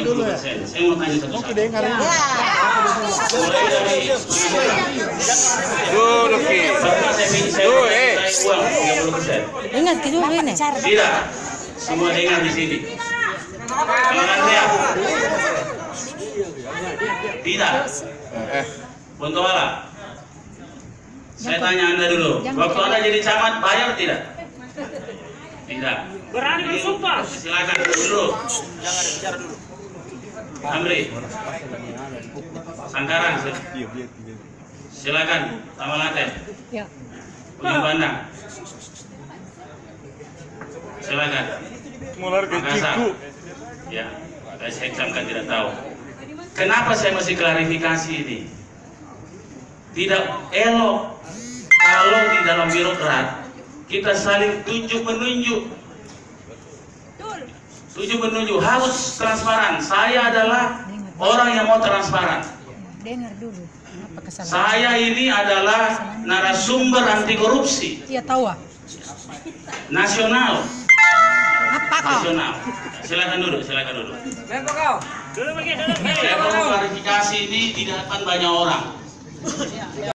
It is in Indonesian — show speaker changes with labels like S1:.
S1: 30%. Saya mau tanya satu-satu. Mulai dari uang 30%.
S2: Ingat gitu ini.
S1: Tidak. Semua dengar di sini. Jangan lihat. Tidak. Bontoala. Saya tanya Anda dulu. Waktu Anda jadi camat bayar tidak? Tidak.
S3: Berani bersumpah.
S1: Silakan dulu.
S3: Jangan bicara dulu.
S1: Amri. Sangkaran. Silakan. Tamalaten.
S2: Ya.
S1: Ujung Bandang. Silakan. Makassar. Ya, saya kan tidak tahu. Kenapa saya mesti klarifikasi ini? Tidak elok kalau di dalam birokrat kita saling tunjuk menunjuk. Tunjuk menunjuk harus transparan. Saya adalah orang yang mau transparan.
S2: Dengar dulu. Apa kesalahan?
S1: Saya ini adalah narasumber anti korupsi.
S2: Iya tahu ah.
S1: Nasional.
S2: Apa kau?
S1: Nasional. Silakan duduk, silakan duduk.
S3: Duduk lagi.
S1: Saya perlu klarifikasi ini di hadapan banyak orang.